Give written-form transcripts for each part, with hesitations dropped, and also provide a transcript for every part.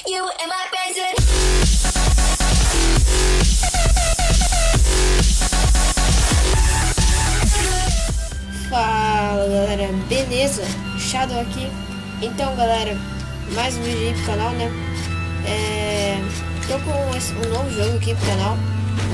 You and my basic. Fala galera, beleza? Shadow aqui. Então galera, mais um vídeo aí pro canal, né? Tô com um novo jogo aqui pro canal,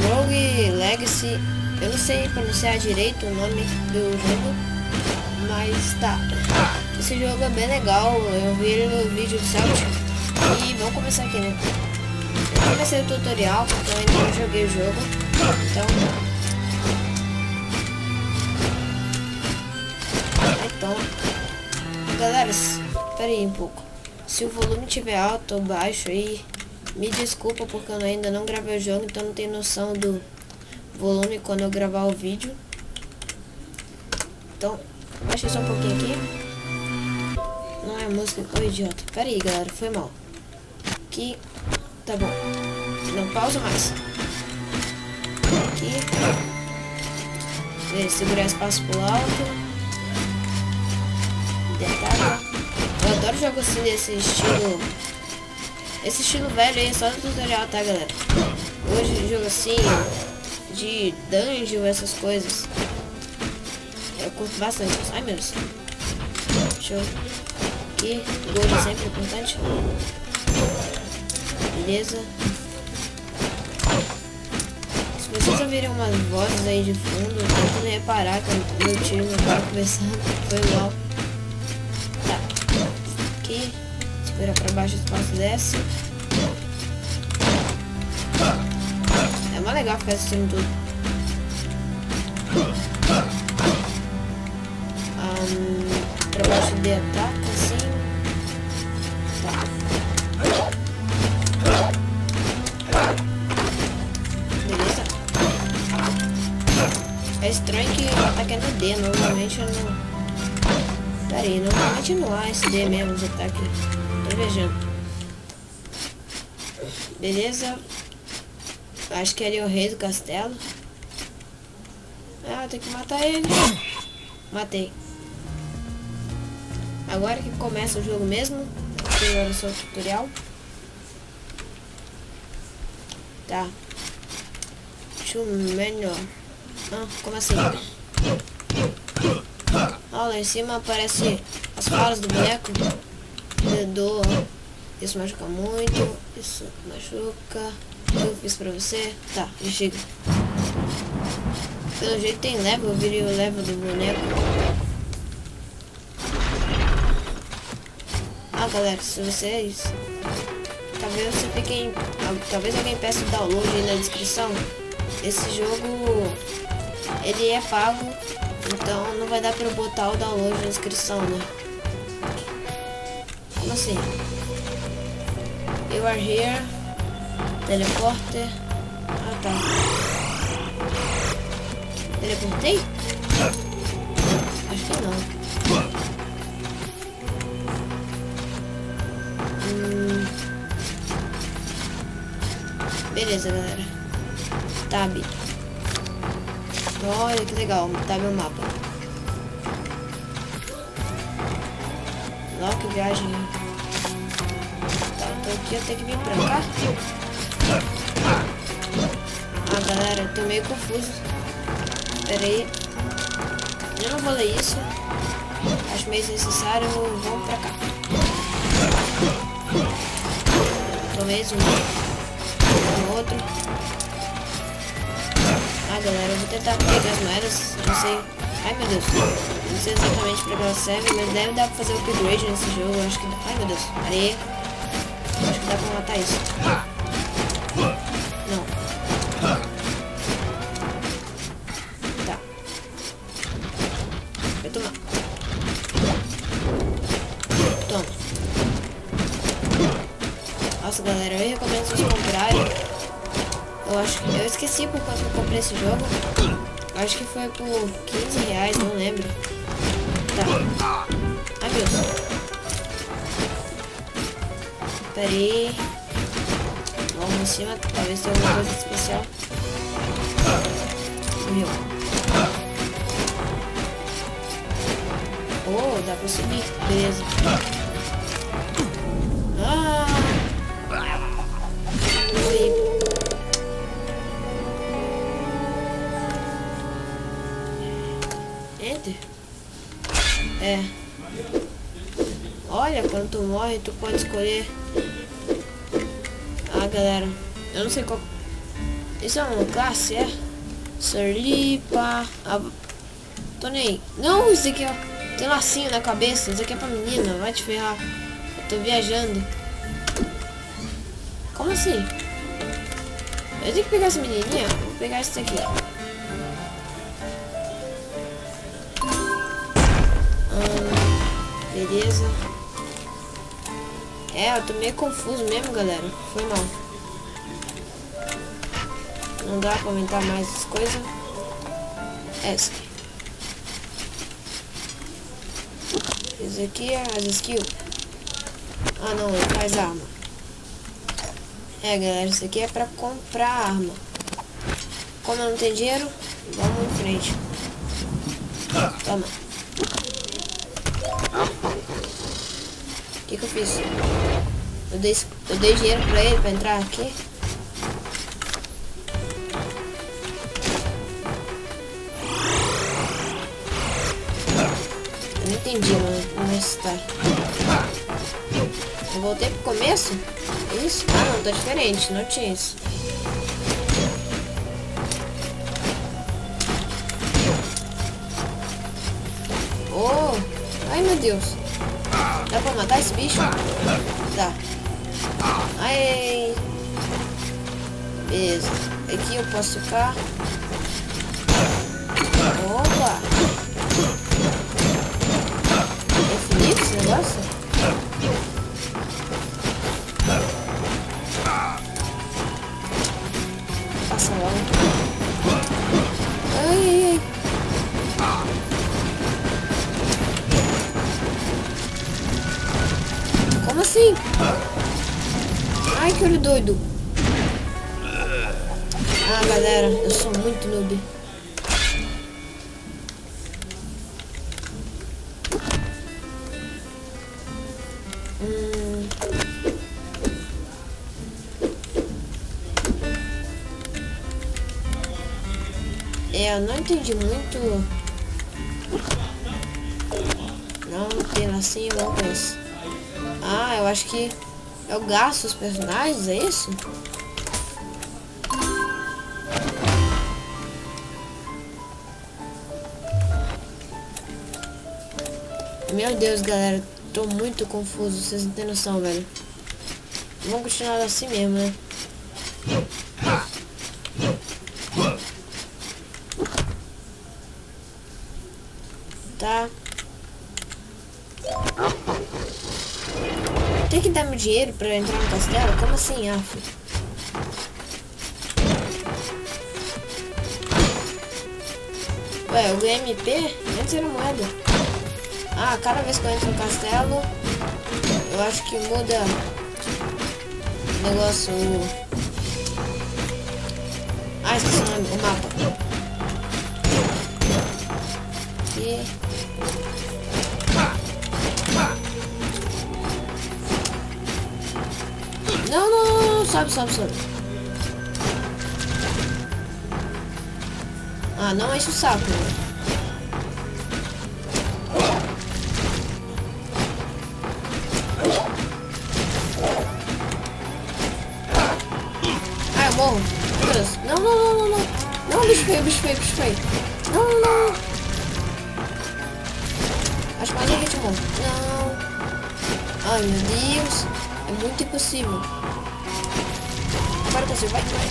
Rogue Legacy. Eu não sei pronunciar direito o nome do jogo, mas tá. Esse jogo é bem legal, eu vi ele no vídeo do Celtic. E vamos começar aqui, né? Eu comecei o tutorial, então ainda não joguei o jogo. Então, galera, espera aí um pouco. Se o volume estiver alto ou baixo aí, me desculpa porque eu ainda não gravei o jogo, então não tenho noção do volume quando eu gravar o vídeo. Então, baixa só um pouquinho aqui. Não é música, ô idiota. Pera aí, galera, foi mal. Aqui, tá bom. Não pausa mais. Aqui. Segurar espaço pro alto. Detalhe. Eu adoro jogos assim desse estilo. Esse estilo velho aí é só no tutorial, tá, galera? Hoje jogo assim de dungeon, essas coisas. Eu curto bastante. Ai meu Deus. Show. Aqui, gold sempre importante. Beleza. Se vocês ouvirem umas vozes aí de fundo, tentem reparar que meu tio não tava conversando. Foi mal. Tá. Aqui. Segura pra baixo, o espaço desce. É mais legal ficar assistindo tudo. Pra baixo de ataque, assim. Tá. Beleza. É estranho que o ataque é no D, normalmente eu não... Pera aí, normalmente não há esse D mesmo, os ataques. Tô vejando. Beleza. Acho que ele é o rei do castelo. Ah, tem que matar ele. Matei. Agora que começa o jogo mesmo. Agora só o tutorial. Tá. Deixa eu melhor. Ah, como assim? Ó, lá em cima aparece as falas do boneco. Dedor. Isso machuca muito. Isso machuca. Eu fiz pra você. Tá, já chega. Pelo jeito tem level. Eu virei o level do boneco. Ah, galera, se vocês... Talvez você fiquem... Talvez alguém peça o download aí na descrição. Esse jogo... Ele é pago. Então não vai dar pra eu botar o download na descrição, né? Como assim? You are here. Teleporter. Ah, tá. Teleportei? Acho que não. Beleza, galera. Tab. Olha que legal. Tab é o mapa. Logo que viagem. Tá, então aqui eu tenho que vir pra cá. Ah, galera, eu tô meio confuso. Pera aí. Eu não vou ler isso. Acho meio necessário. Vamos pra cá. Talvez um outro. Ah, galera, eu vou tentar pegar as moedas. Não sei. Ai, meu Deus. Não sei exatamente pra que ela serve, mas deve dar pra fazer o upgrade nesse jogo. Acho que dá. Ai, meu Deus. Areia. Acho que dá pra matar isso. Não. Tá. Vai tomar. Toma. Nossa, galera, eu recomendo vocês comprarem. Eu esqueci por quanto eu comprei esse jogo. Acho que foi por 15 reais, não lembro. Tá. Ai, meu Deus. Pera aí. Vamos em cima, talvez tenha alguma coisa especial. Morreu. Oh, dá pra subir. Beleza. Ah! Quando tu morre, tu pode escolher. Ah, galera, eu não sei qual. Isso é uma classe, é? Serlipa. Tô nem aí. Não, isso aqui, ó. Tem lacinho na cabeça. Isso aqui é pra menina. Vai te ferrar. Eu tô viajando. Como assim? Eu tenho que pegar essa menininha? Vou pegar esse daqui. Beleza. É, eu tô meio confuso mesmo, galera. Foi mal. Não dá pra aumentar mais as coisas. Essa aqui. Esse aqui é as skills. Ah, não, ele faz arma. É, galera, isso aqui é pra comprar arma. Como eu não tenho dinheiro, vamos em frente. Toma. O que eu fiz? Eu dei dinheiro pra ele pra entrar aqui. Eu não entendi, mano, como está. Eu voltei pro começo? Isso? Ah, não, tá diferente, não tinha isso. Oh, ai meu Deus. Dá pra matar esse bicho? Dá. Ai. Beleza. Aqui eu posso ficar. Opa. É infinito esse negócio? Passa logo. Ai, ai, ai. Como assim? Ai, que olho doido. Ah, galera, eu sou muito noob. É, eu não entendi muito. Não tem lacinho, não conheço. Ah, eu acho que eu gasto os personagens, é isso? Meu Deus, galera, tô muito confuso, vocês não têm noção, velho. Vamos continuar assim mesmo, né? Tá. Tem que dar meu dinheiro pra entrar no castelo? Como assim, af? Ué, eu ganhei MP? Antes era moeda. Ah, cada vez que eu entro no castelo, eu acho que muda o negócio. Ah, esqueci o nome, o mapa. E... Não, não, não, não, sobe, sobe, sobe. Ah, não enche o saco, né? Ah, eu morro. Meu Deus. Não, não, não, não, não. Não, bicho feio, bicho feio, bicho feio. Não, não, não. Acho que mais a gente morre. Não. Ai, meu Deus. É muito impossível. Agora você vai, vai.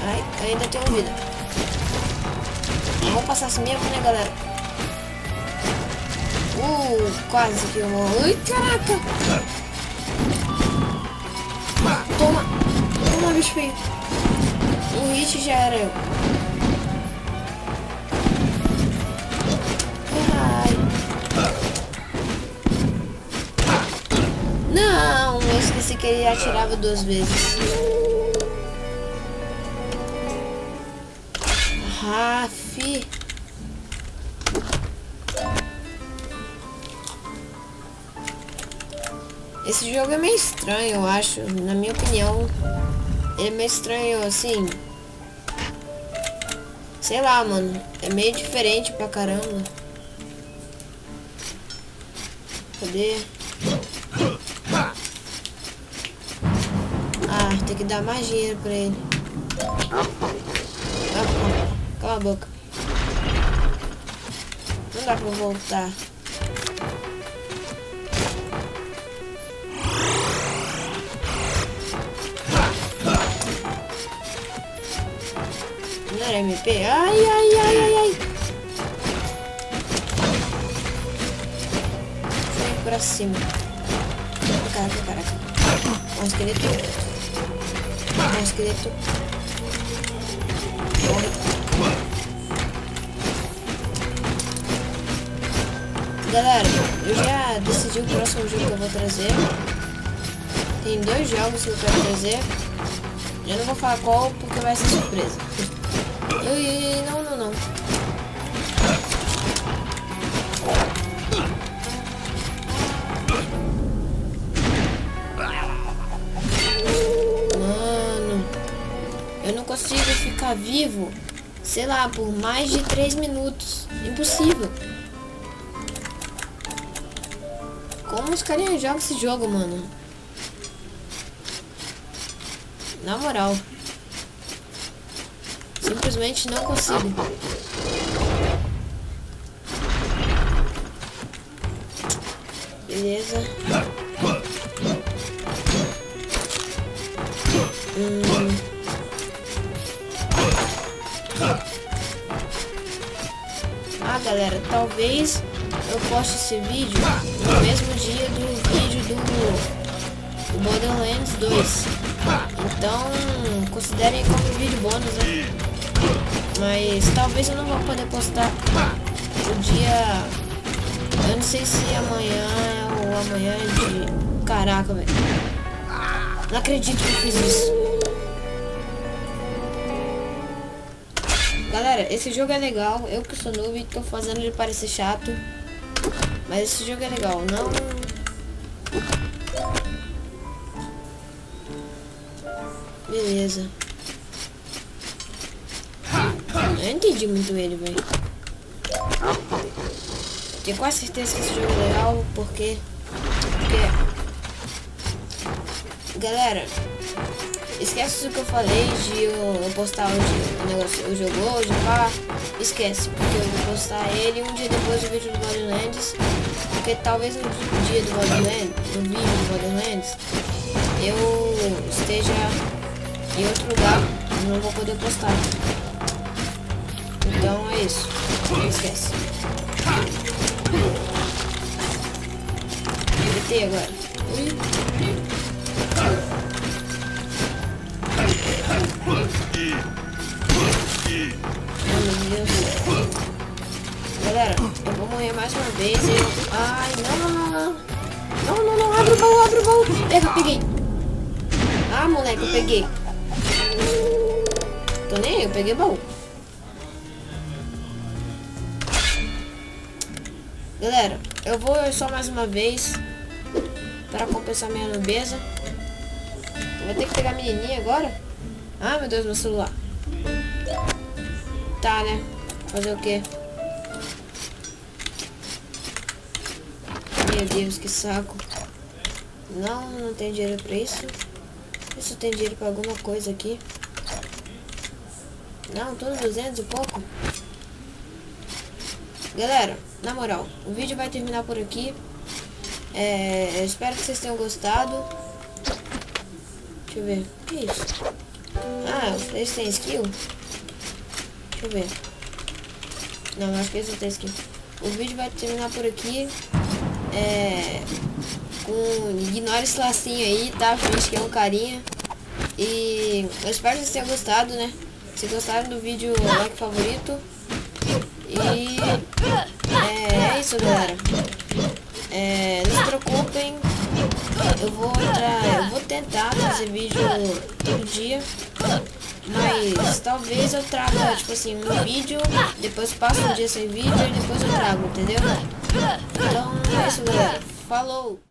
Ai, ainda tem uma vida. Vamos passar assim mesmo, né, galera? Quase que eu morro. Ai, caraca. Toma. Toma, bicho feio. Um hit já era eu. Ai. Não, eu esqueci que ele atirava 2 vezes. Rafi. Esse jogo é meio estranho, eu acho. Na minha opinião, ele é meio estranho, assim. Sei lá, mano. É meio diferente pra caramba. Cadê? ter que dar mais dinheiro pra ele. Cala a boca. Não dá pra voltar. Não era MP? Ai, ai, ai, ai, ai. Vem pra cima. Caraca, caraca. Um esqueleto. Um esqueleto. Galera, eu já decidi o próximo jogo que eu vou trazer. Tem 2 jogos que eu quero trazer. Eu não vou falar qual porque vai ser surpresa. Não, não, não. Mano, eu não consigo ficar vivo, sei lá, por mais de 3 minutos. Impossível. Como os carinhas jogam esse jogo, mano? Na moral. Simplesmente não consigo. Beleza. Ah, galera, talvez eu poste esse vídeo no mesmo dia do vídeo do Borderlands 2. Então, considerem como vídeo bônus, né? Mas talvez eu não vou poder postar o dia... Eu não sei se amanhã ou amanhã de... Caraca, velho. Não acredito que eu fiz isso. Galera, esse jogo é legal. Eu que sou noob, tô fazendo ele parecer chato. Mas esse jogo é legal. Não... Beleza. Eu não entendi muito ele, velho. Tenho quase certeza que esse jogo é legal, porque... Galera, esquece do que eu falei de eu postar o jogo hoje, pá. Esquece, porque eu vou postar ele um dia depois do vídeo do Borderlands. Porque talvez no dia do Borderlands, no vídeo do Borderlands, eu esteja em outro lugar e não vou poder postar. Então é isso, não esquece. Evitei agora. Oh, meu Deus. Galera, eu vou morrer mais uma vez. Ai, não, não, não. Não, não, não. Abre o baú, abre o baú. Pega, peguei. Ah, moleque, eu peguei. Tô nem aí, eu peguei o baú. Galera, eu vou só mais uma vez para compensar minha nubeza. Vou ter que pegar a menininha agora. Ah, meu Deus, meu celular. Tá, né? Fazer o quê? Meu Deus, que saco. Não, não tem dinheiro pra isso. Isso tem dinheiro pra alguma coisa aqui. Não, tudo 200 e pouco. Galera, na moral, o vídeo vai terminar por aqui. Eu espero que vocês tenham gostado. Deixa eu ver. O que é isso? Ah, eles têm skill? Deixa eu ver. Não, acho que eles não têm skill. O vídeo vai terminar por aqui. Ignora esse lacinho aí, tá? Finge que é um carinha. E eu espero que vocês tenham gostado, né? Se gostaram do vídeo, like favorito. E é isso, galera. Não se preocupem. Eu vou tentar fazer vídeo todo dia. Mas talvez eu traga, tipo assim, um vídeo, depois passo um dia sem vídeo e depois eu trago, entendeu? Então é isso, galera. Falou!